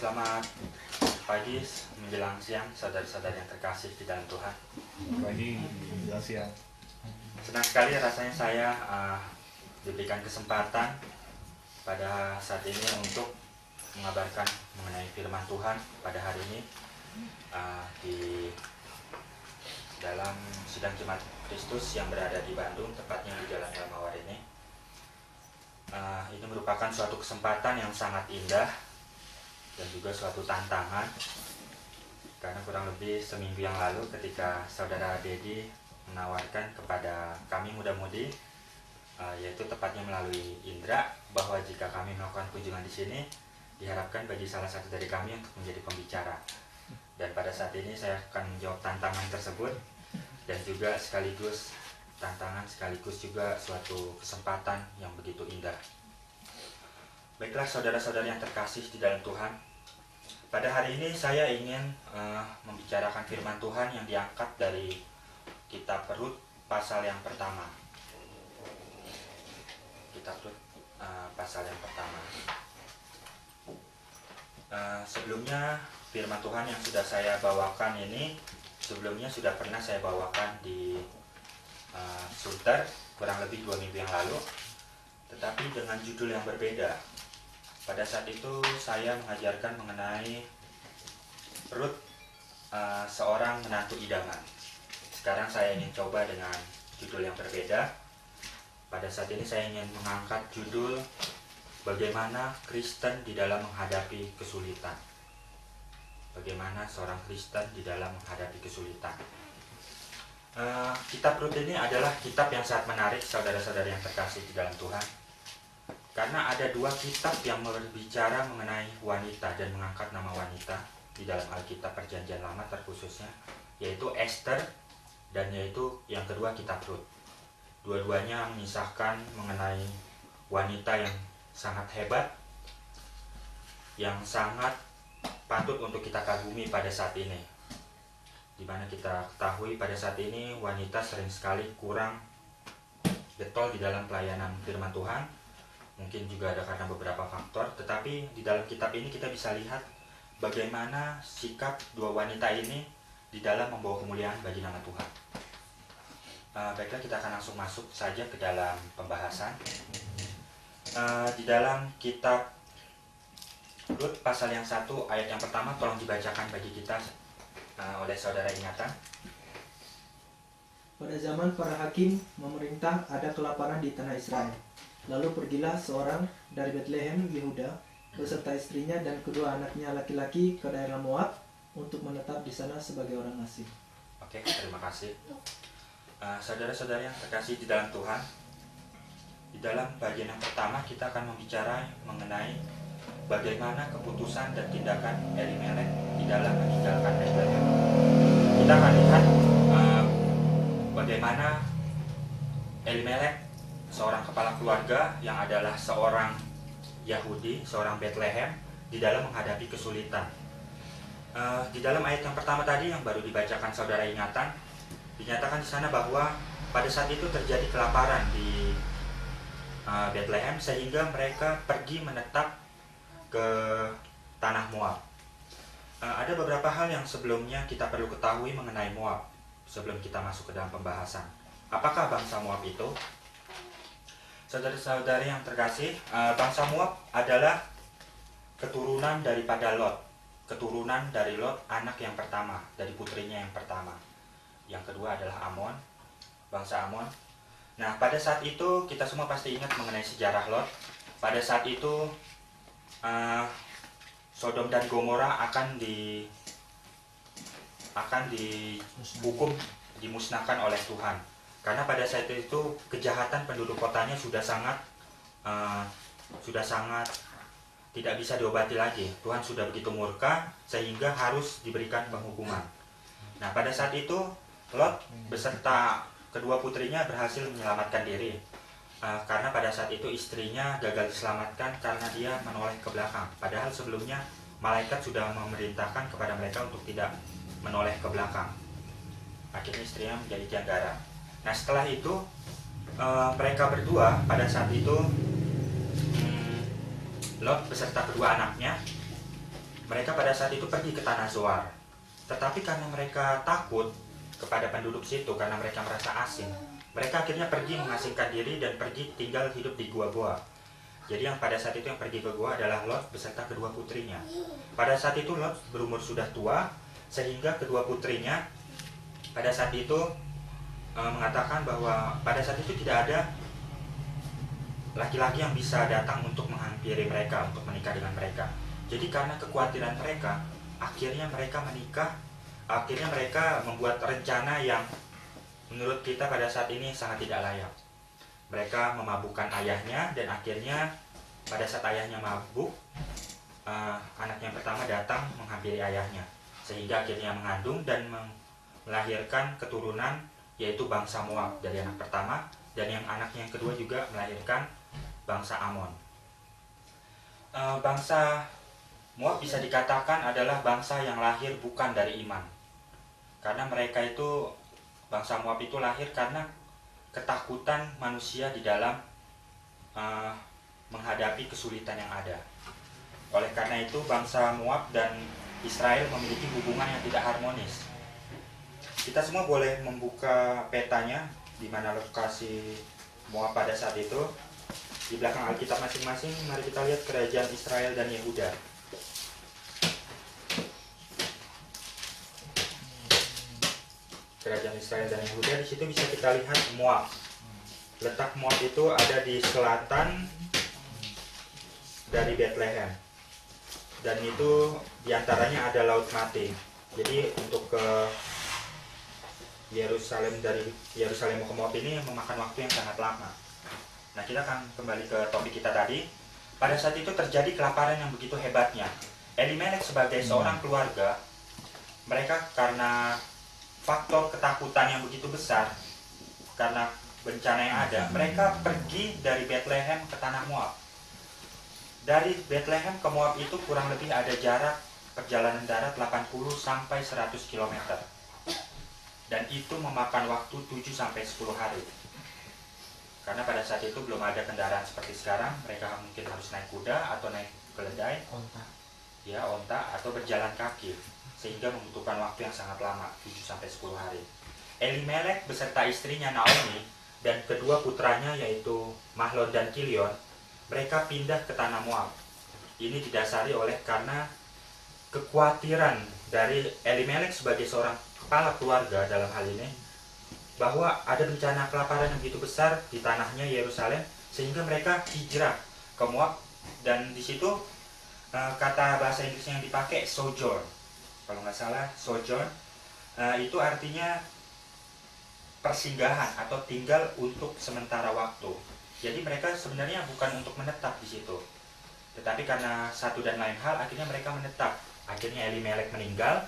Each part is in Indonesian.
Selamat pagi menjelang siang, saudara-saudara yang terkasih di dalam Tuhan. Pagi menjelang siang. Senang sekali rasanya saya diberikan kesempatan pada saat ini untuk mengabarkan mengenai firman Tuhan pada hari ini di dalam sidang Jemaat Kristus yang berada di Bandung, tepatnya di Jalan El Mawar ini. Ini merupakan suatu kesempatan yang sangat indah dan juga suatu tantangan, karena kurang lebih seminggu yang lalu ketika saudara Dedi menawarkan kepada kami muda-mudi, yaitu tepatnya melalui Indra, bahwa jika kami melakukan kunjungan di sini, diharapkan bagi salah satu dari kami untuk menjadi pembicara. Dan pada saat ini saya akan menjawab tantangan tersebut, dan juga sekaligus tantangan sekaligus juga suatu kesempatan yang begitu indah. Baiklah saudara-saudara yang terkasih di dalam Tuhan, pada hari ini saya ingin membicarakan firman Tuhan yang diangkat dari Kitab Rut pasal yang pertama. Kitab Rut pasal yang pertama. Sebelumnya firman Tuhan yang sudah saya bawakan ini sebelumnya sudah pernah saya bawakan di Sunter kurang lebih 2 minggu yang lalu, tetapi dengan judul yang berbeda. Pada saat itu saya mengajarkan mengenai Rut, seorang menantu idaman. Sekarang saya ingin coba dengan judul yang berbeda. Pada saat ini saya ingin mengangkat judul bagaimana Kristen di dalam menghadapi kesulitan. Bagaimana seorang Kristen di dalam menghadapi kesulitan. Kitab Rut ini adalah kitab yang sangat menarik, saudara-saudara yang terkasih di dalam Tuhan. Karena ada 2 kitab yang berbicara mengenai wanita dan mengangkat nama wanita di dalam Alkitab Perjanjian Lama terkhususnya, yaitu Esther dan yaitu yang kedua kitab Rut. Dua-duanya mengisahkan mengenai wanita yang sangat hebat, yang sangat patut untuk kita kagumi pada saat ini. Di mana kita ketahui pada saat ini wanita sering sekali kurang getol di dalam pelayanan firman Tuhan. Mungkin juga ada karena beberapa faktor, tetapi di dalam kitab ini kita bisa lihat bagaimana sikap 2 wanita ini di dalam membawa kemuliaan bagi nama Tuhan. Baiklah, kita akan langsung masuk saja ke dalam pembahasan. Di dalam kitab Rut pasal yang 1 ayat yang pertama, tolong dibacakan bagi kita oleh saudara ingatan. Pada zaman para hakim memerintah, ada kelaparan di tanah Israel. Lalu pergilah seorang dari Bethlehem, Yehuda, beserta istrinya dan kedua anaknya laki-laki ke daerah Moab untuk menetap di sana sebagai orang asing. Oke, terima kasih. Saudara-saudara yang terkasih di dalam Tuhan, di dalam bagian yang pertama kita akan membicarakan mengenai bagaimana keputusan dan tindakan Elimelek di dalam meninggalkan Bethlehem. Kita akan lihat bagaimana Elimelek, seorang kepala keluarga yang adalah seorang Yahudi, seorang Bethlehem, di dalam menghadapi kesulitan. Di dalam ayat yang pertama tadi yang baru dibacakan saudara ingatan, dinyatakan di sana bahwa pada saat itu terjadi kelaparan di Bethlehem sehingga mereka pergi menetap ke tanah Moab. Ada beberapa hal yang sebelumnya kita perlu ketahui mengenai Moab sebelum kita masuk ke dalam pembahasan. Apakah bangsa Moab itu? Saudara-saudara yang terkasih, bangsa Moab adalah keturunan daripada Lot. Keturunan dari Lot, anak yang pertama, dari putrinya yang pertama. Yang kedua adalah Amon, bangsa Amon. Nah, pada saat itu kita semua pasti ingat mengenai sejarah Lot. Pada saat itu Sodom dan Gomora akan dihukum, dimusnahkan oleh Tuhan. Karena pada saat itu kejahatan penduduk kotanya sudah sangat tidak bisa diobati lagi. Tuhan sudah begitu murka sehingga harus diberikan penghukuman. Nah, pada saat itu Lot beserta kedua putrinya berhasil menyelamatkan diri. Karena pada saat itu istrinya gagal diselamatkan karena dia menoleh ke belakang. Padahal sebelumnya malaikat sudah memerintahkan kepada mereka untuk tidak menoleh ke belakang. Akhirnya istrinya menjadi tiang garam. Nah, setelah itu mereka berdua pada saat itu Lot beserta kedua anaknya mereka pada saat itu pergi ke tanah Zoar. Tetapi karena mereka takut kepada penduduk situ, karena mereka merasa asing, mereka akhirnya pergi mengasingkan diri dan pergi tinggal hidup di gua-gua. Jadi yang pada saat itu yang pergi ke gua adalah Lot beserta kedua putrinya. Pada saat itu Lot berumur sudah tua, sehingga kedua putrinya pada saat itu mengatakan bahwa pada saat itu tidak ada laki-laki yang bisa datang untuk menghampiri mereka, untuk menikah dengan mereka. Jadi karena kekhawatiran mereka, akhirnya mereka menikah, akhirnya mereka membuat rencana yang menurut kita pada saat ini sangat tidak layak. Mereka memabukkan ayahnya, dan akhirnya pada saat ayahnya mabuk, anak yang pertama datang menghampiri ayahnya, sehingga akhirnya mengandung dan melahirkan keturunan, yaitu bangsa Moab dari anak pertama, dan yang anaknya yang kedua juga melahirkan bangsa Amon. Bangsa Moab bisa dikatakan adalah bangsa yang lahir bukan dari iman, karena mereka itu, bangsa Moab itu lahir karena ketakutan manusia di dalam menghadapi kesulitan yang ada. Oleh karena itu bangsa Moab dan Israel memiliki hubungan yang tidak harmonis. Kita semua boleh membuka petanya di mana lokasi Moab pada saat itu. Di belakang Alkitab masing-masing, mari kita lihat kerajaan Israel dan Yehuda. Kerajaan Israel dan Yehuda, di situ bisa kita lihat Moab. Letak Moab itu ada di selatan dari Bethlehem, dan itu diantaranya ada Laut Mati. Jadi untuk ke Yerusalem, dari Yerusalem ke Moab ini memakan waktu yang sangat lama. Nah, kita akan kembali ke topik kita tadi. Pada saat itu terjadi kelaparan yang begitu hebatnya. Elimelek sebagai seorang keluarga, mereka karena faktor ketakutan yang begitu besar, karena bencana yang ada, mereka pergi dari Bethlehem ke tanah Moab. Dari Bethlehem ke Moab itu kurang lebih ada jarak perjalanan darat 80 sampai 100 km. Dan itu memakan waktu 7 sampai 10 hari. Karena pada saat itu belum ada kendaraan seperti sekarang, mereka mungkin harus naik kuda atau naik keledai, onta atau berjalan kaki, sehingga membutuhkan waktu yang sangat lama, 7 sampai 10 hari. Elimelek beserta istrinya Naomi dan kedua putranya yaitu Mahlon dan Kilion, mereka pindah ke tanah Moab. Ini didasari oleh karena kekhawatiran dari Elimelek sebagai seorang kepala keluarga dalam hal ini, bahwa ada bencana kelaparan yang begitu besar di tanahnya Yerusalem, sehingga mereka hijrah ke Moab. Dan di situ kata bahasa Inggris yang dipakai sojourn, kalau nggak salah sojourn, itu artinya persinggahan atau tinggal untuk sementara waktu. Jadi mereka sebenarnya bukan untuk menetap di situ, tetapi karena satu dan lain hal akhirnya mereka menetap. Akhirnya Elimelek meninggal,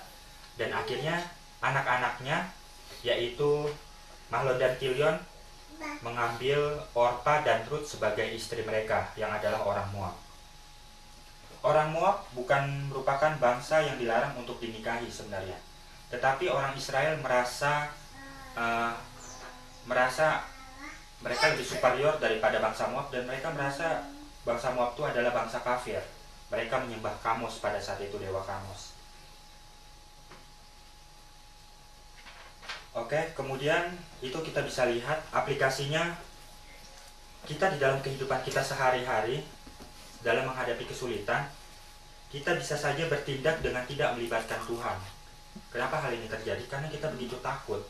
dan akhirnya anak-anaknya yaitu Mahlon dan Kilion mengambil Orpa dan Rut sebagai istri mereka yang adalah orang Moab. Orang Moab bukan merupakan bangsa yang dilarang untuk dinikahi sebenarnya, tetapi orang Israel merasa mereka lebih superior daripada bangsa Moab, dan mereka merasa bangsa Moab itu adalah bangsa kafir. Mereka menyembah Kamos pada saat itu, dewa Kamos. Oke, kemudian itu kita bisa lihat aplikasinya kita di dalam kehidupan kita sehari-hari. Dalam menghadapi kesulitan, kita bisa saja bertindak dengan tidak melibatkan Tuhan. Kenapa hal ini terjadi? Karena kita begitu takut.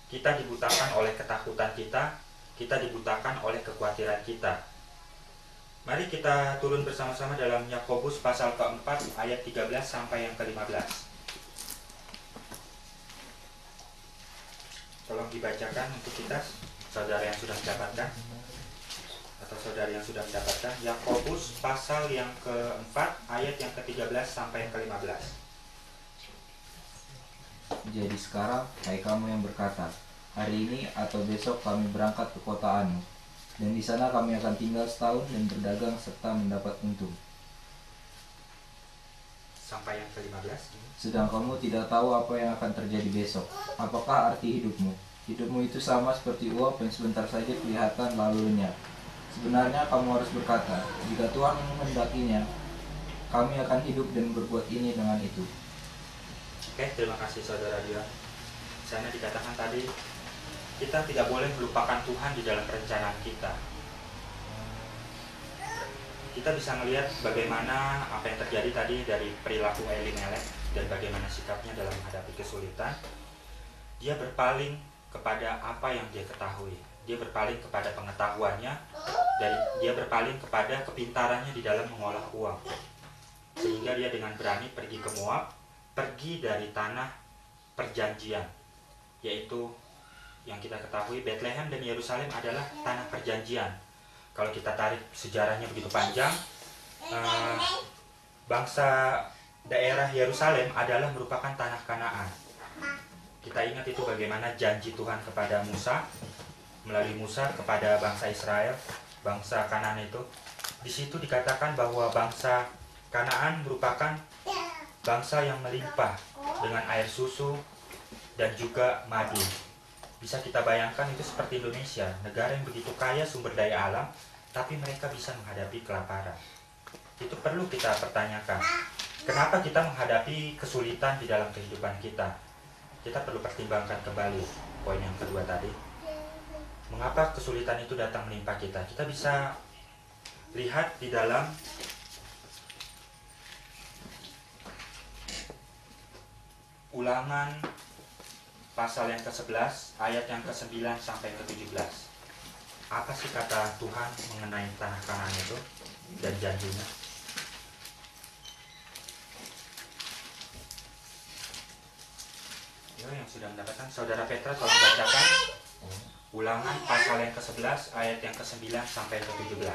Kita dibutakan oleh ketakutan kita dibutakan oleh kekhawatiran kita. Mari kita turun bersama-sama dalam Yakobus pasal keempat ayat 13 sampai yang ke-15. Tolong dibacakan untuk kita, saudara yang sudah mendapatkan atau saudari yang sudah mendapatkan. Yakobus pasal yang keempat ayat yang ke-13 sampai yang ke-15. Jadi sekarang, hai kamu yang berkata, hari ini atau besok kami berangkat ke kota Anu, dan di sana kami akan tinggal setahun dan berdagang serta mendapat untung. Sampai yang ke-15. Sedang kamu tidak tahu apa yang akan terjadi besok. Apakah arti hidupmu? Hidupmu itu sama seperti uap yang sebentar saja kelihatan lalu lenyap. Sebenarnya kamu harus berkata, jika Tuhan menghendakinya, kami akan hidup dan berbuat ini dengan itu. Oke, terima kasih saudara Dia. Sana dikatakan tadi, kita tidak boleh melupakan Tuhan di dalam perencanaan kita. Kita bisa melihat bagaimana apa yang terjadi tadi dari perilaku Elimelek dan bagaimana sikapnya dalam menghadapi kesulitan. Dia berpaling kepada apa yang dia ketahui. Dia berpaling kepada pengetahuannya dan dia berpaling kepada kepintarannya di dalam mengolah uang. Sehingga dia dengan berani pergi ke Moab, pergi dari tanah perjanjian, yaitu yang kita ketahui Bethlehem dan Yerusalem adalah tanah perjanjian. Kalau kita tarik sejarahnya begitu panjang, bangsa daerah Yerusalem adalah merupakan tanah Kanaan. Kita ingat itu bagaimana janji Tuhan kepada Musa, melalui Musa kepada bangsa Israel, bangsa Kanaan itu. Di situ dikatakan bahwa bangsa Kanaan merupakan bangsa yang melimpah dengan air susu dan juga madu. Bisa kita bayangkan itu seperti Indonesia, negara yang begitu kaya sumber daya alam, tapi mereka bisa menghadapi kelaparan. Itu perlu kita pertanyakan. Kenapa kita menghadapi kesulitan di dalam kehidupan kita? Kita perlu pertimbangkan kembali poin yang kedua tadi. Mengapa kesulitan itu datang menimpa kita? Kita bisa lihat di dalam Ulangan pasal yang ke-11, ayat yang ke-9 sampai ke-17. Apa sih kata Tuhan mengenai tanah Kanaan itu dan janjinya? Ya, yang sudah mendapatkan, Saudara Petra tolong bacakan Ulangan pasal yang ke-11, ayat yang ke-9 sampai ke-17.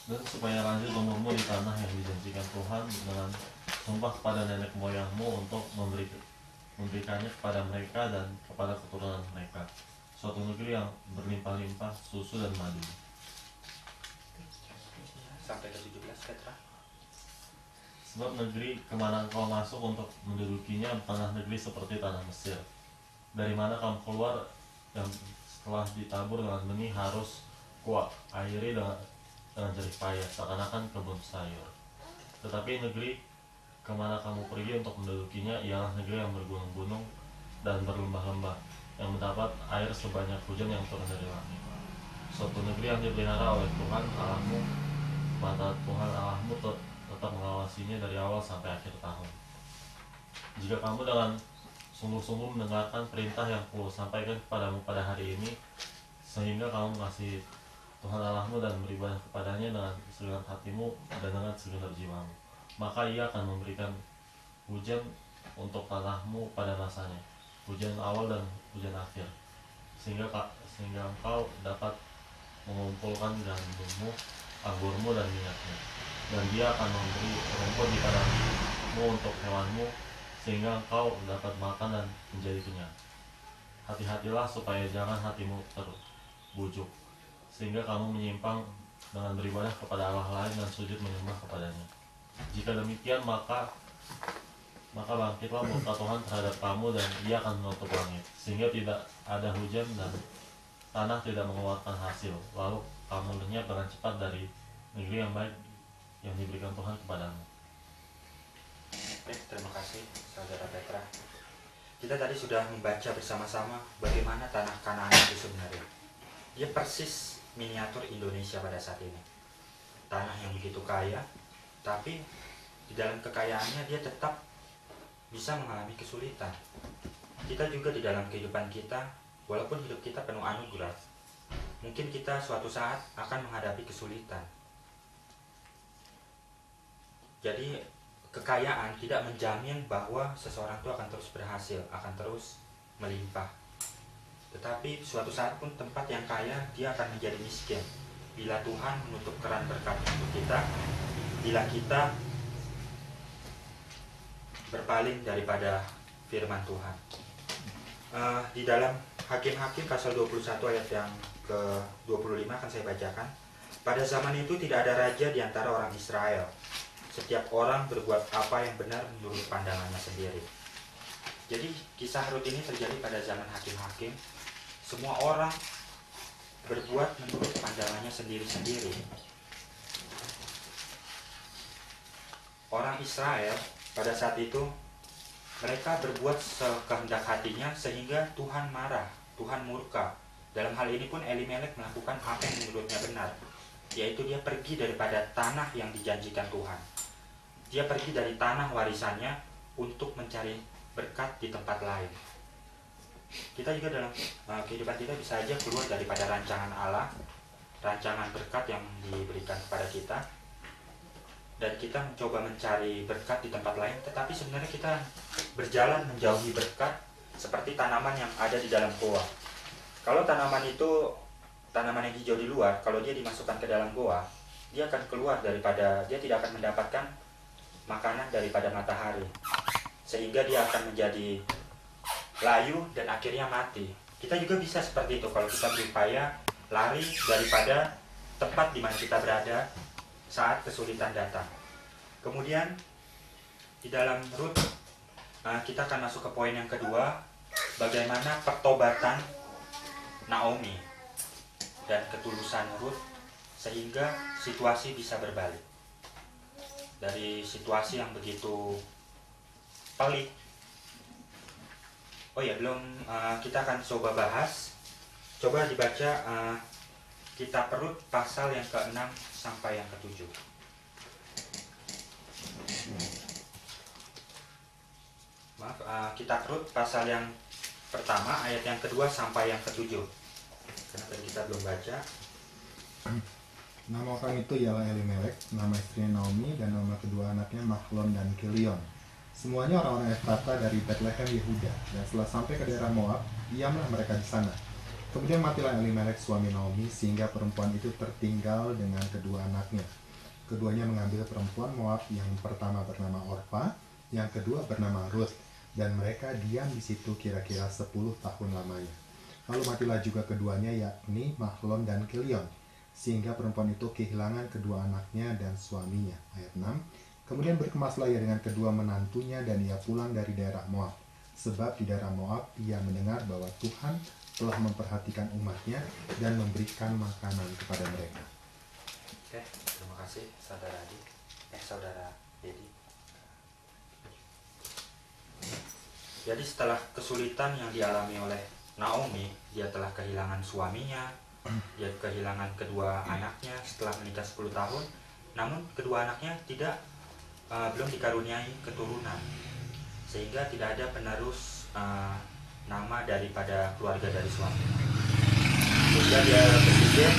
Dan supaya lanjut umurmu di tanah yang dijanjikan Tuhan dengan sumpah kepada nenek moyangmu untuk memberikannya kepada mereka dan kepada keturunan mereka, suatu negeri yang berlimpah-limpah susu dan madu. Sampai ke-17, Petra. Sebab negeri kemana engkau masuk untuk mendudukinya bukanlah negeri seperti tanah Mesir, dari mana kamu keluar yang setelah ditabur dengan benih harus kuat airi dengan jerih payah seakan-akan kebun sayur. Tetapi negeri kemana kamu pergi untuk mendudukinya ialah negeri yang bergunung-gunung dan berlembah-lembah, yang mendapat air sebanyak hujan yang turun dari langit. Suatu negeri yang dipelihara oleh Tuhan Allahmu, mata Tuhan Allahmu tetap mengawasinya dari awal sampai akhir tahun. Jika kamu dengan sungguh-sungguh mendengarkan perintah yang kusampaikan kepadamu pada hari ini, sehingga kamu mengasihi Tuhan Allahmu dan beribadah kepadanya dengan segenap hatimu dan dengan segenap jiwamu, maka Ia akan memberikan hujan untuk tanahmu pada masanya, hujan awal dan hujan akhir, sehingga engkau dapat mengumpulkan gandummu, anggurmu dan minyaknya. Dan Dia akan memberi rumput di tanahmu untuk hewanmu, sehingga engkau dapat makan dan menjadi kenyang. Hati-hatilah supaya jangan hatimu terbujuk, sehingga kamu menyimpang dengan beribadah kepada Allah lain dan sujud menyembah kepadanya. Jika demikian, maka bangkitlah murka Tuhan terhadap kamu dan Ia akan menutup langit, sehingga tidak ada hujan dan tanah tidak mengeluarkan hasil. Lalu kamu lenyap dengan cepat dari negeri yang baik yang diberikan Tuhan kepadamu. Oke, terima kasih Saudara Petra. Kita tadi sudah membaca bersama-sama bagaimana tanah Kanaan itu sebenarnya. Dia persis miniatur Indonesia pada saat ini. Tanah yang begitu kaya, tapi di dalam kekayaannya dia tetap bisa mengalami kesulitan. Kita juga di dalam kehidupan kita, walaupun hidup kita penuh anugerah, mungkin kita suatu saat akan menghadapi kesulitan. Jadi kekayaan tidak menjamin bahwa seseorang itu akan terus berhasil, akan terus melimpah. Tetapi suatu saat pun tempat yang kaya dia akan menjadi miskin bila Tuhan menutup keran berkat untuk kita, bila kita berpaling daripada firman Tuhan. Di dalam Hakim-Hakim pasal 21 ayat yang ke-25 akan saya bacakan. Pada zaman itu tidak ada raja di antara orang Israel. Setiap orang berbuat apa yang benar menurut pandangannya sendiri. Jadi kisah Rut ini terjadi pada zaman Hakim-Hakim. Semua orang berbuat menurut pandangannya anaknya sendiri-sendiri. Orang Israel pada saat itu mereka berbuat sekehendak hatinya sehingga Tuhan marah, Tuhan murka. Dalam hal ini pun Elimelek melakukan apa yang menurutnya benar, yaitu dia pergi daripada tanah yang dijanjikan Tuhan. Dia pergi dari tanah warisannya untuk mencari berkat di tempat lain. Kita juga dalam kehidupan kita bisa aja keluar daripada rancangan Allah, rancangan berkat yang diberikan kepada kita, dan kita mencoba mencari berkat di tempat lain, tetapi sebenarnya kita berjalan menjauhi berkat seperti tanaman yang ada di dalam goa. Kalau tanaman itu tanaman yang hijau di luar, kalau dia dimasukkan ke dalam goa, dia akan keluar daripada, dia tidak akan mendapatkan makanan daripada matahari, sehingga dia akan menjadi layu dan akhirnya mati. Kita juga bisa seperti itu kalau kita berupaya lari daripada tempat di mana kita berada saat kesulitan datang. Kemudian di dalam Rut kita akan masuk ke poin yang kedua, bagaimana pertobatan Naomi dan ketulusan Rut sehingga situasi bisa berbalik. Dari situasi yang begitu pelik. Oh ya, kita akan coba bahas. Coba dibaca Kitab Rut pasal yang ke-6 sampai yang ke-7. Maaf, Kitab Rut pasal yang pertama ayat yang kedua sampai yang ke-7. Karena tadi kita belum baca. Nama orang itu ialah Elimelek, nama istrinya Naomi, dan nama kedua anaknya Mahlon dan Kilion. Semuanya orang-orang Efrata dari Bethlehem Yehuda, dan setelah sampai ke daerah Moab, diamlah mereka di sana. Kemudian matilah Elimelek suami Naomi, sehingga perempuan itu tertinggal dengan kedua anaknya. Keduanya mengambil perempuan Moab, yang pertama bernama Orpa, yang kedua bernama Ruth, dan mereka diam di situ kira-kira 10 tahun lamanya. Lalu matilah juga keduanya, yakni Mahlon dan Kilion, sehingga perempuan itu kehilangan kedua anaknya dan suaminya. Ayat 6. Kemudian berkemaslah ia dengan kedua menantunya, dan ia pulang dari daerah Moab. Sebab di daerah Moab ia mendengar bahwa Tuhan telah memperhatikan umatnya dan memberikan makanan kepada mereka. Oke, terima kasih saudara Adi. Saudara Dedi. Jadi setelah kesulitan yang dialami oleh Naomi, dia telah kehilangan suaminya, dia kehilangan kedua anaknya setelah menikah 10 tahun. Namun kedua anaknya belum dikaruniai keturunan, sehingga tidak ada penerus nama daripada keluarga dari suaminya. Sehingga dia berpikir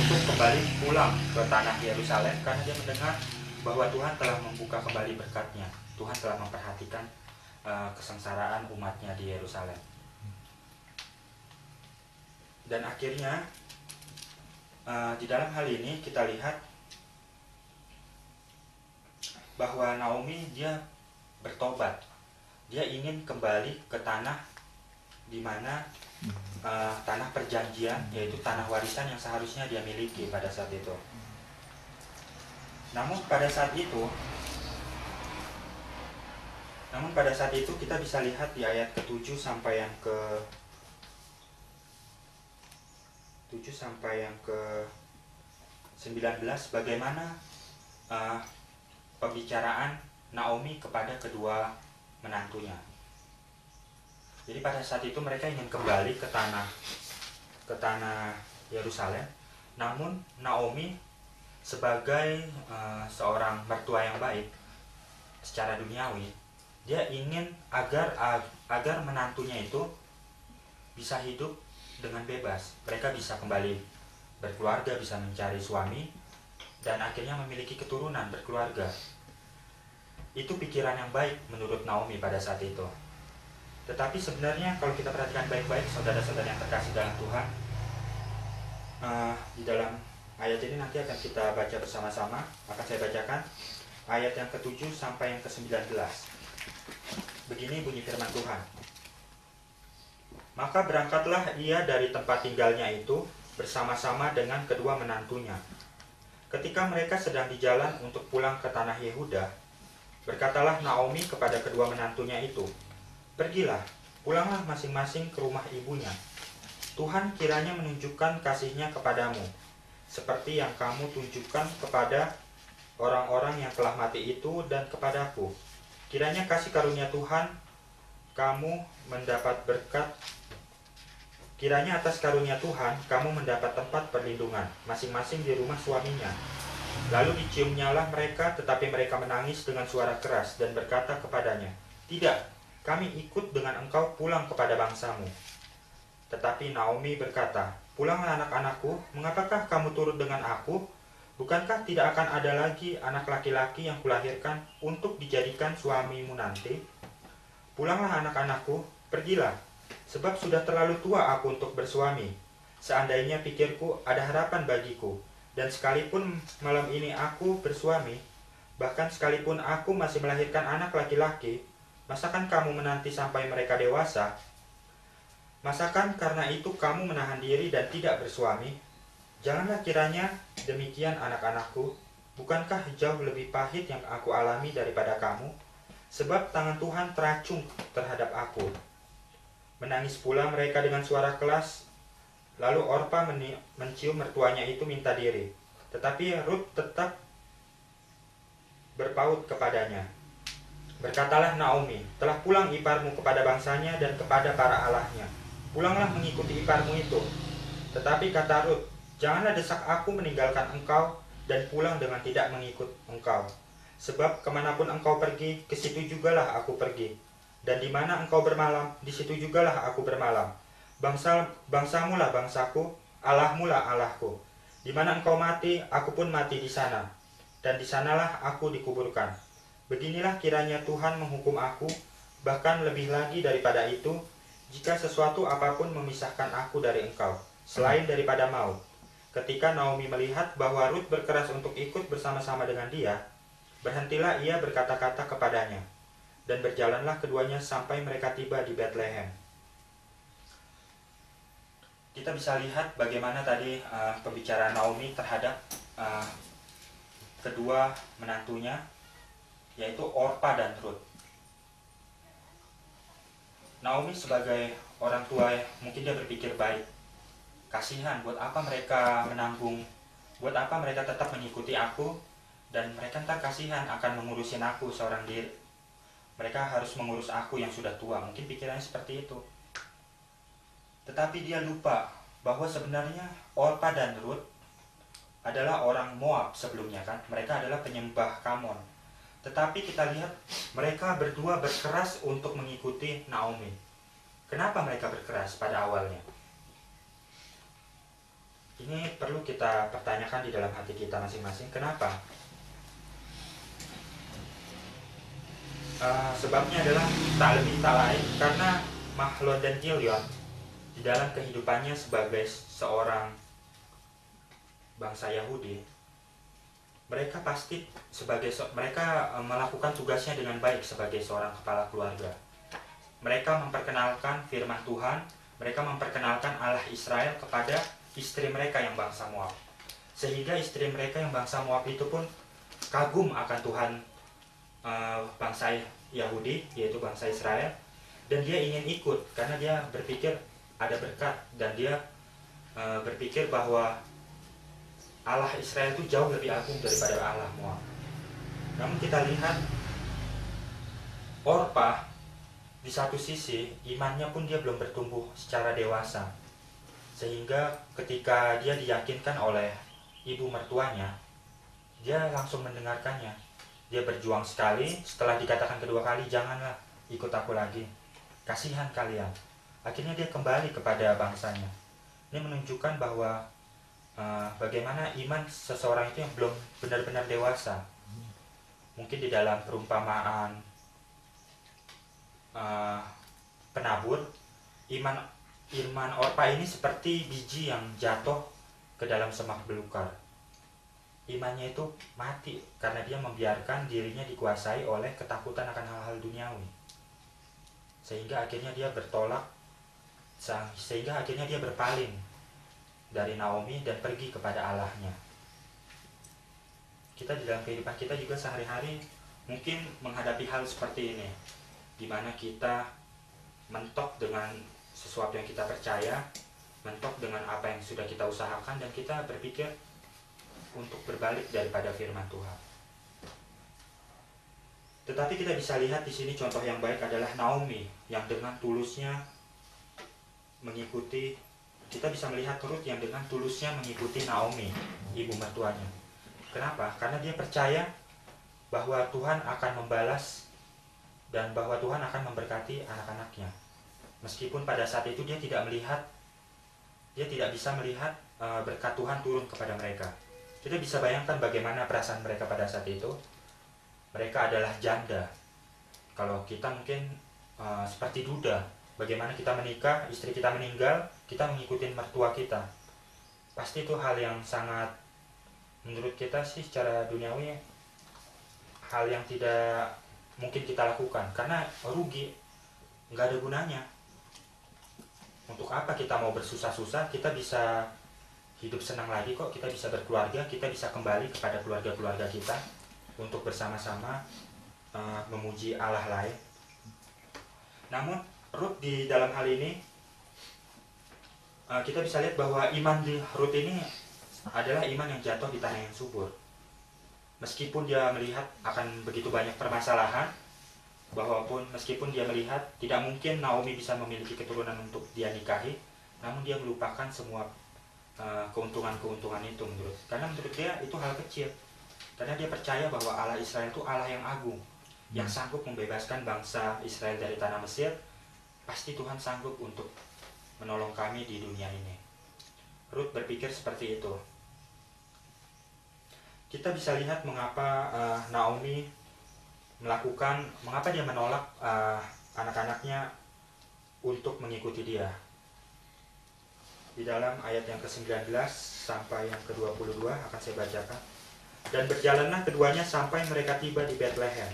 untuk kembali pulang ke tanah Yerusalem karena dia mendengar bahwa Tuhan telah membuka kembali berkat-Nya. Tuhan telah memperhatikan kesengsaraan umatnya di Yerusalem. Dan akhirnya di dalam hal ini kita lihat bahwa Naomi dia bertobat. Dia ingin kembali ke tanah di mana tanah perjanjian, yaitu tanah warisan yang seharusnya dia miliki pada saat itu. Namun pada saat itu kita bisa lihat di ayat ke-7 sampai yang ke-19 bagaimana pembicaraan Naomi kepada kedua menantunya. Jadi pada saat itu mereka ingin kembali ke tanah Yerusalem. Namun Naomi sebagai seorang mertua yang baik secara duniawi, dia ingin agar menantunya itu bisa hidup dengan bebas. Mereka bisa kembali berkeluarga, bisa mencari suami, dan akhirnya memiliki keturunan, berkeluarga. Itu pikiran yang baik menurut Naomi pada saat itu. Tetapi sebenarnya kalau kita perhatikan baik-baik, saudara-saudara yang terkasih dalam Tuhan, di dalam ayat ini nanti akan kita baca bersama-sama. Akan saya bacakan ayat yang ke-7 sampai yang ke-19. Begini bunyi firman Tuhan. Maka berangkatlah ia dari tempat tinggalnya itu bersama-sama dengan kedua menantunya. Ketika mereka sedang di jalan untuk pulang ke tanah Yehuda, berkatalah Naomi kepada kedua menantunya itu, "Pergilah, pulanglah masing-masing ke rumah ibunya. Tuhan kiranya menunjukkan kasih-Nya kepadamu, seperti yang kamu tunjukkan kepada orang-orang yang telah mati itu dan kepadaku. Kiranya kasih karunia Tuhan kamu mendapat berkat. Kiranya atas karunia Tuhan kamu mendapat tempat perlindungan masing-masing di rumah suaminya. Lalu diciumnyalah mereka, tetapi mereka menangis dengan suara keras dan berkata kepadanya, "Tidak, kami ikut dengan engkau pulang kepada bangsamu." Tetapi Naomi berkata, "Pulanglah anak-anakku, mengapakah kamu turut dengan aku? Bukankah tidak akan ada lagi anak laki-laki yang kulahirkan untuk dijadikan suamimu nanti? Pulanglah anak-anakku, pergilah, sebab sudah terlalu tua aku untuk bersuami. Seandainya pikirku ada harapan bagiku, dan sekalipun malam ini aku bersuami, bahkan sekalipun aku masih melahirkan anak laki-laki, masakan kamu menanti sampai mereka dewasa? Masakan karena itu kamu menahan diri dan tidak bersuami? Janganlah kiranya demikian anak-anakku. Bukankah jauh lebih pahit yang aku alami daripada kamu? Sebab tangan Tuhan teracung terhadap aku." Menangis pula mereka dengan suara keras. Lalu Orpa mencium mertuanya itu minta diri. Tetapi Rut tetap berpaut kepadanya. Berkatalah Naomi, "Telah pulang iparmu kepada bangsanya dan kepada para allahnya. Pulanglah mengikuti iparmu itu." Tetapi kata Rut, "Janganlah desak aku meninggalkan engkau dan pulang dengan tidak mengikut engkau. Sebab kemanapun engkau pergi, ke situ jugalah aku pergi. Dan di mana engkau bermalam, di situ jugalah aku bermalam. Bangsamu lah bangsaku, Allahmu lah Allahku. Di mana engkau mati, aku pun mati di sana. Dan di sanalah aku dikuburkan. Beginilah kiranya Tuhan menghukum aku, bahkan lebih lagi daripada itu, jika sesuatu apapun memisahkan aku dari engkau, selain daripada maut." Ketika Naomi melihat bahwa Rut berkeras untuk ikut bersama-sama dengan dia, berhentilah ia berkata-kata kepadanya, dan berjalanlah keduanya sampai mereka tiba di Betlehem. Kita bisa lihat bagaimana tadi pembicaraan Naomi terhadap kedua menantunya, yaitu Orpa dan Rut. Naomi sebagai orang tua, mungkin dia berpikir baik. Kasihan, buat apa mereka menanggung, buat apa mereka tetap mengikuti aku, dan mereka ntar kasihan akan mengurusin aku seorang diri. Mereka harus mengurus aku yang sudah tua, mungkin pikirannya seperti itu. Tetapi dia lupa bahwa sebenarnya Orpa dan Rut adalah orang Moab sebelumnya kan. Mereka adalah penyembah Kamon. Tetapi kita lihat mereka berdua berkeras untuk mengikuti Naomi. Kenapa mereka berkeras pada awalnya? Ini perlu kita pertanyakan di dalam hati kita masing-masing. Kenapa? Sebabnya adalah tak lebih tak lain karena Mahlon dan Kilion di dalam kehidupannya sebagai seorang bangsa Yahudi, mereka pasti mereka melakukan tugasnya dengan baik sebagai seorang kepala keluarga. Mereka memperkenalkan firman Tuhan, mereka memperkenalkan Allah Israel kepada istri mereka yang bangsa Moab. Sehingga istri mereka yang bangsa Moab itu pun kagum akan Tuhan bangsa Yahudi, yaitu bangsa Israel, dan dia ingin ikut karena dia berpikir ada berkat, dan dia berpikir bahwa Allah Israel itu jauh lebih agung daripada Allah Moab. Namun kita lihat Orpa di satu sisi imannya pun dia belum bertumbuh secara dewasa, sehingga ketika dia diyakinkan oleh ibu mertuanya, dia langsung mendengarkannya. Dia berjuang sekali, setelah dikatakan kedua kali, "Janganlah ikut aku lagi, kasihan kalian." Akhirnya dia kembali kepada bangsanya. Ini menunjukkan bahwa bagaimana iman seseorang itu yang belum benar-benar dewasa. Mungkin di dalam perumpamaan penabur, iman Orpa ini seperti biji yang jatuh ke dalam semak belukar. Imannya itu mati karena dia membiarkan dirinya dikuasai oleh ketakutan akan hal-hal duniawi, sehingga akhirnya dia berpaling dari Naomi dan pergi kepada Allahnya. Kita di dalam kehidupan kita juga sehari-hari mungkin menghadapi hal seperti ini, di mana kita mentok dengan sesuatu yang kita percaya, mentok dengan apa yang sudah kita usahakan, dan kita berpikir untuk berbalik daripada firman Tuhan. Tetapi kita bisa lihat di sini contoh yang baik adalah Naomi yang dengan tulusnya mengikuti. Kita bisa melihat Rut yang dengan tulusnya mengikuti Naomi, ibu mertuanya. Kenapa? Karena dia percaya bahwa Tuhan akan membalas dan bahwa Tuhan akan memberkati anak-anaknya. Meskipun pada saat itu dia tidak bisa melihat berkat Tuhan turun kepada mereka. Kita bisa bayangkan bagaimana perasaan mereka pada saat itu. Mereka adalah janda. Kalau kita mungkin seperti duda, bagaimana kita menikah, istri kita meninggal, kita mengikuti mertua kita. Pasti itu hal yang sangat, menurut kita sih secara duniawi, hal yang tidak mungkin kita lakukan. Karena rugi, nggak ada gunanya. Untuk apa kita mau bersusah-susah? Kita bisa hidup senang lagi kok, kita bisa berkeluarga, kita bisa kembali kepada keluarga-keluarga kita untuk bersama-sama memuji Allah lain. Namun Rut di dalam hal ini kita bisa lihat bahwa iman di Rut ini adalah iman yang jatuh di tanah yang subur. Meskipun dia melihat akan begitu banyak permasalahan, meskipun dia melihat tidak mungkin Naomi bisa memiliki keturunan untuk dia nikahi, namun dia melupakan semua keuntungan-keuntungan itu karena menurut dia itu hal kecil. Karena dia percaya bahwa Allah Israel itu Allah yang agung, yang sanggup membebaskan bangsa Israel dari tanah Mesir. Pasti Tuhan sanggup untuk menolong kami di dunia ini. Rut berpikir seperti itu. Kita bisa lihat mengapa Naomi mengapa dia menolak anak-anaknya untuk mengikuti dia. Di dalam ayat yang ke-19 sampai yang ke-22 akan saya bacakan. Dan berjalanlah keduanya sampai mereka tiba di Betlehem.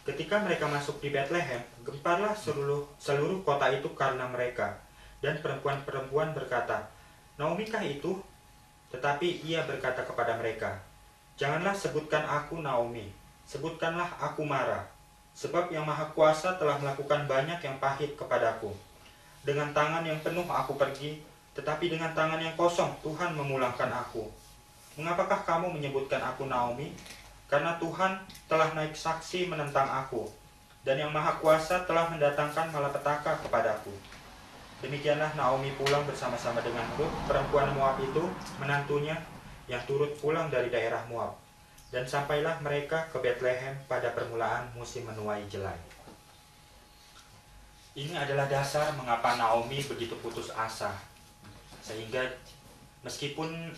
Ketika mereka masuk di Betlehem, gemparlah seluruh kota itu karena mereka. Dan perempuan-perempuan berkata, Naomi kah itu? Tetapi ia berkata kepada mereka, janganlah sebutkan aku Naomi, sebutkanlah aku Mara. Sebab yang Maha Kuasa telah melakukan banyak yang pahit kepadaku. Dengan tangan yang penuh aku pergi, tetapi dengan tangan yang kosong Tuhan memulangkan aku. Mengapakah kamu menyebutkan aku Naomi? Karena Tuhan telah naik saksi menentang aku, dan yang Maha Kuasa telah mendatangkan malapetaka kepadaku. Demikianlah Naomi pulang bersama-sama dengan Rut, perempuan Moab itu, menantunya, yang turut pulang dari daerah Moab. Dan sampailah mereka ke Betlehem pada permulaan musim menuai jelai. Ini adalah dasar mengapa Naomi begitu putus asa. Sehingga meskipun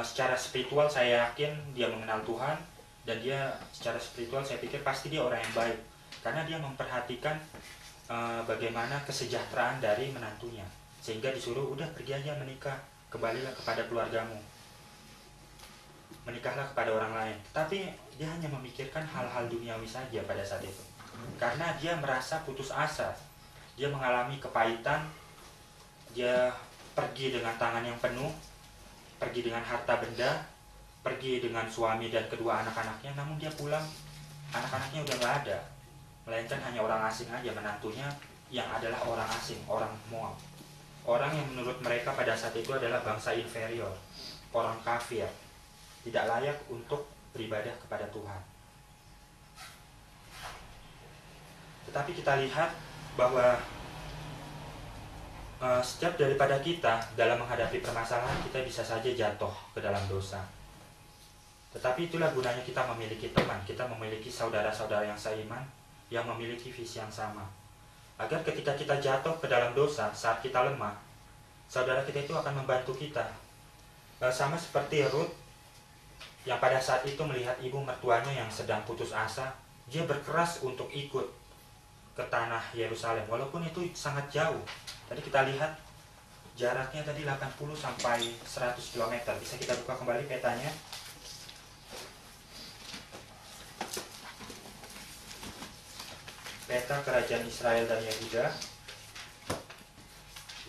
secara spiritual saya yakin dia mengenal Tuhan, dan dia secara spiritual saya pikir pasti dia orang yang baik, karena dia memperhatikan bagaimana kesejahteraan dari menantunya, sehingga disuruh udah pergi aja menikah, kembalilah kepada keluargamu, menikahlah kepada orang lain. Tapi dia hanya memikirkan hal-hal duniawi saja pada saat itu, karena dia merasa putus asa. Dia mengalami kepahitan. Dia pergi dengan tangan yang penuh, pergi dengan harta benda, pergi dengan suami dan kedua anak-anaknya, namun dia pulang, anak-anaknya udah gak ada, melainkan hanya orang asing aja, menantunya yang adalah orang asing, orang Moab, orang yang menurut mereka pada saat itu adalah bangsa inferior, orang kafir, tidak layak untuk beribadah kepada Tuhan. Tetapi kita lihat bahwa setiap daripada kita dalam menghadapi permasalahan, kita bisa saja jatuh ke dalam dosa. Tetapi itulah gunanya kita memiliki teman, kita memiliki saudara-saudara yang seiman, yang memiliki visi yang sama. Agar ketika kita jatuh ke dalam dosa, saat kita lemah, saudara kita itu akan membantu kita. Sama seperti Rut, yang pada saat itu melihat ibu mertuanya yang sedang putus asa, dia berkeras untuk ikut ke tanah Yerusalem, walaupun itu sangat jauh. Tadi kita lihat jaraknya tadi 80 sampai 100 km. Bisa kita buka kembali petanya. Peta kerajaan Israel dan Yehuda.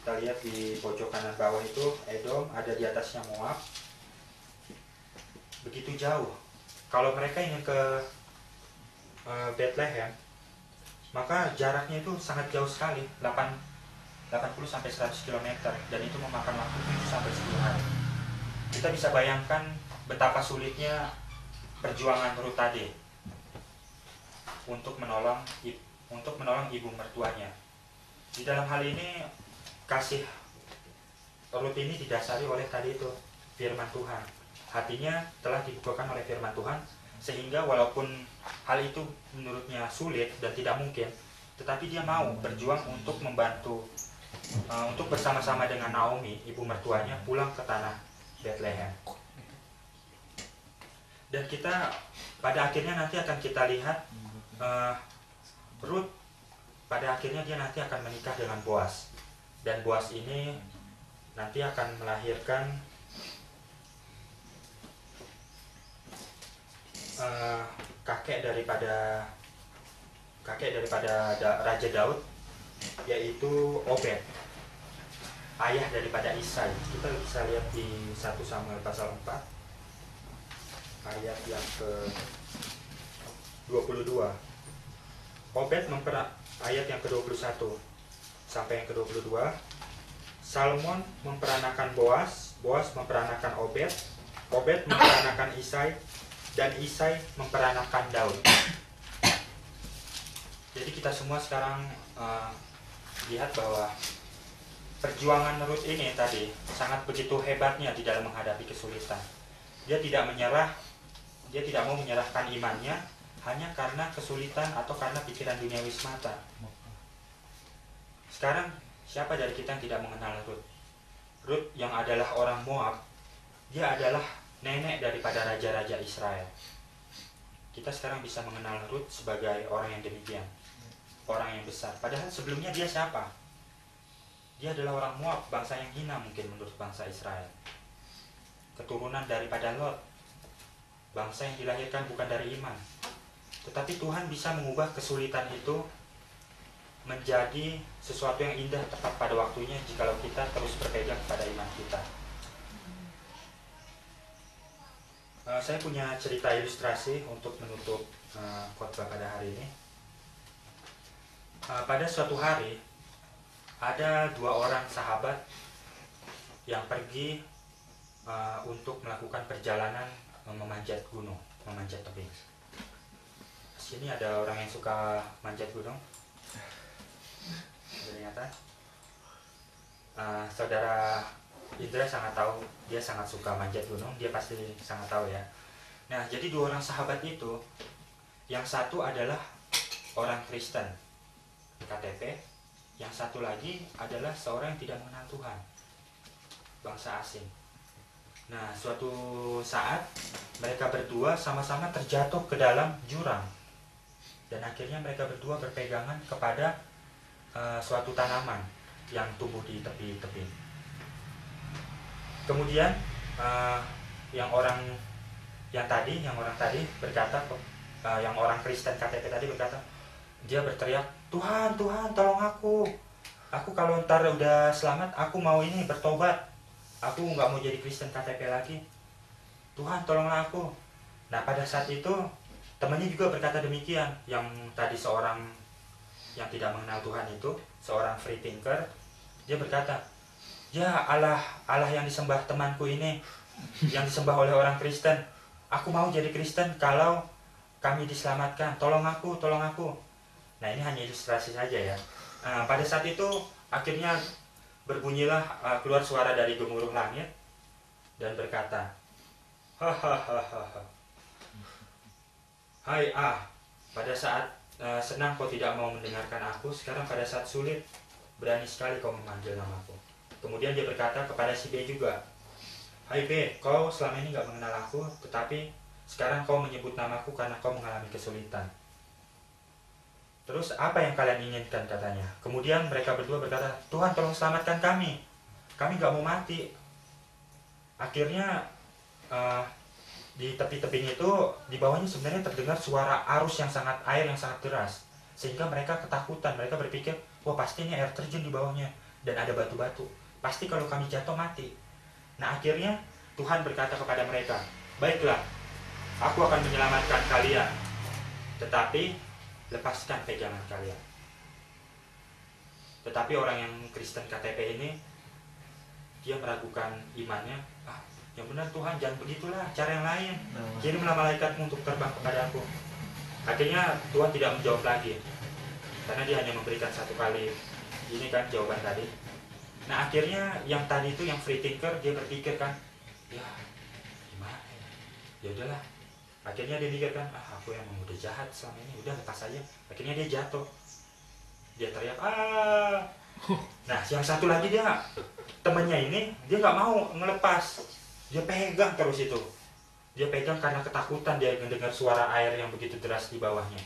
Kita lihat di pojok kanan bawah itu Edom, ada di atasnya Moab. Begitu jauh. Kalau mereka ingin ke Bethlehem, maka jaraknya itu sangat jauh sekali, 80 sampai 100 km, dan itu memakan waktu 7 sampai 10 hari. Kita bisa bayangkan betapa sulitnya perjuangan Ruth tadi untuk menolong ibu mertuanya. Di dalam hal ini kasih Ruth ini didasari oleh tadi itu firman Tuhan. Hatinya telah dibukakan oleh firman Tuhan, sehingga walaupun hal itu menurutnya sulit dan tidak mungkin, tetapi dia mau berjuang untuk membantu, untuk bersama-sama dengan Naomi, ibu mertuanya, pulang ke tanah Bethlehem. Dan kita pada akhirnya nanti akan kita lihat Ruth pada akhirnya dia nanti akan menikah dengan Boaz, dan Boaz ini nanti akan melahirkan kakek daripada Raja Daud, yaitu Obed, ayah daripada Isai. Kita bisa lihat di 1 Samuel pasal 4 ayat yang ke-22. Obed ayat yang ke-21 sampai yang ke-22. Salmon memperanakan Boaz, Boaz memperanakan Obed, Obed memperanakan Isai, dan Isai memperanakan Daud. Jadi kita semua sekarang lihat bahwa perjuangan Ruth ini tadi sangat begitu hebatnya di dalam menghadapi kesulitan. Dia tidak menyerah, dia tidak mau menyerahkan imannya hanya karena kesulitan atau karena pikiran duniawi semata. Sekarang siapa dari kita yang tidak mengenal Ruth? Ruth yang adalah orang Moab, dia adalah nenek daripada raja-raja Israel. Kita sekarang bisa mengenal Ruth sebagai orang yang demikian, orang yang besar. Padahal sebelumnya dia siapa? Dia adalah orang Moab, bangsa yang hina mungkin menurut bangsa Israel. Keturunan daripada Lot, bangsa yang dilahirkan bukan dari iman. Tetapi Tuhan bisa mengubah kesulitan itu menjadi sesuatu yang indah tepat pada waktunya jikalau kita terus berpegang pada iman kita. Saya punya cerita ilustrasi untuk menutup khotbah pada hari ini. Pada suatu hari ada 2 orang sahabat yang pergi untuk melakukan perjalanan memanjat gunung, memanjat tebing. Sini ada orang yang suka manjat gunung. Ternyata saudara Indra sangat tahu, dia sangat suka manjat gunung, dia pasti sangat tahu ya. Nah, jadi 2 orang sahabat itu, yang satu adalah orang Kristen KTP, yang satu lagi adalah seorang yang tidak mengenal Tuhan, bangsa asing. Nah, suatu saat mereka berdua sama-sama terjatuh ke dalam jurang, dan akhirnya mereka berdua berpegangan kepada suatu tanaman yang tumbuh di tepi tebing. Kemudian yang orang tadi berkata, yang orang Kristen KTP tadi berkata, dia berteriak, Tuhan, Tuhan, tolong aku. Aku kalau ntar udah selamat, aku mau ini bertobat. Aku nggak mau jadi Kristen KTP lagi. Tuhan, tolonglah aku. Nah, pada saat itu temannya juga berkata demikian. Yang tadi seorang yang tidak mengenal Tuhan itu, seorang free thinker, dia berkata, ya Allah yang disembah temanku ini, yang disembah oleh orang Kristen, aku mau jadi Kristen kalau kami diselamatkan, tolong aku. Nah, ini hanya ilustrasi saja ya. Pada saat itu akhirnya berbunyilah keluar suara dari gemuruh langit dan berkata, hahaha, hai pada saat senang kau tidak mau mendengarkan aku, sekarang pada saat sulit berani sekali kau memanggil namaku. Kemudian dia berkata kepada si B juga, hai B, kau selama ini gak mengenal aku, tetapi sekarang kau menyebut namaku karena kau mengalami kesulitan. Terus apa yang kalian inginkan, katanya. Kemudian mereka berdua berkata, Tuhan, tolong selamatkan kami gak mau mati. Akhirnya di tepi tebing itu, di bawahnya sebenarnya terdengar suara arus air yang sangat deras, sehingga mereka ketakutan. Mereka berpikir, wah pasti ini air terjun di bawahnya dan ada batu-batu, pasti kalau kami jatuh mati. Nah, akhirnya Tuhan berkata kepada mereka, baiklah, aku akan menyelamatkan kalian, tetapi lepaskan pegangan kalian. Tetapi orang yang Kristen KTP ini, dia meragukan imannya. yang benar Tuhan, jangan begitulah, cara yang lain. Nah, Kirimlah malaikatmu untuk terbang kepada aku. Akhirnya Tuhan tidak menjawab lagi, karena dia hanya memberikan satu kali ini kan jawaban tadi. Nah akhirnya yang tadi itu, yang free thinker, dia berpikir kan, ya gimana ya, ya udahlah. Akhirnya dia mikir kan, aku yang udah jahat selama ini, udah lepas aja. Akhirnya dia jatuh, dia teriak ah. Nah yang satu lagi, dia temennya ini, dia nggak mau ngelepas, dia pegang terus itu. Dia pegang karena ketakutan, dia mendengar suara air yang begitu deras di bawahnya.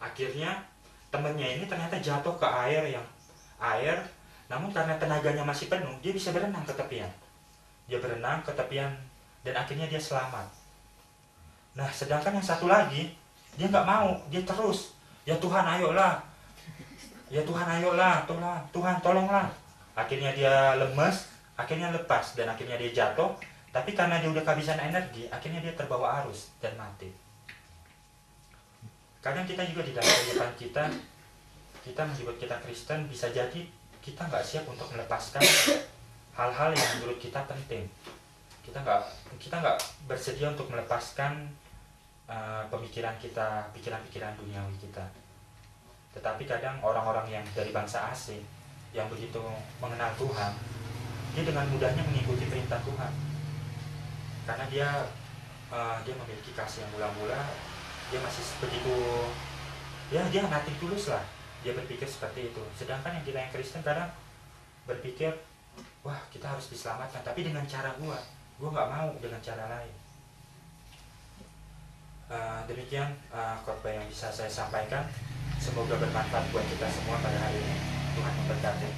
Akhirnya temennya ini ternyata jatuh ke air, namun karena tenaganya masih penuh, dia bisa berenang ke tepian. Dia berenang ke tepian dan akhirnya dia selamat. Nah sedangkan yang satu lagi, dia nggak mau, dia terus, ya Tuhan ayolah, ya Tuhan ayolah, Tuhan tolonglah. Akhirnya dia lemes, akhirnya lepas dan akhirnya dia jatuh. Tapi karena dia udah kehabisan energi, akhirnya dia terbawa arus dan mati. Kadang kita juga di dalam kehidupan kita menyebut kita Kristen, bisa jadi kita nggak siap untuk melepaskan hal-hal yang menurut kita penting. Kita nggak bersedia untuk melepaskan pemikiran kita, pikiran-pikiran duniawi kita. Tetapi kadang orang-orang yang dari bangsa asing, yang begitu mengenal Tuhan, dia dengan mudahnya mengikuti perintah Tuhan. Karena dia memiliki kasih yang mula-mula, dia masih begitu, ya dia nating tulus lah, dia berpikir seperti itu. Sedangkan yang kita yang Kristen kadang berpikir, wah kita harus diselamatkan, tapi dengan cara gua nggak mau dengan cara lain. Demikian khotbah yang bisa saya sampaikan, semoga bermanfaat buat kita semua pada hari ini. Tuhan memberkati.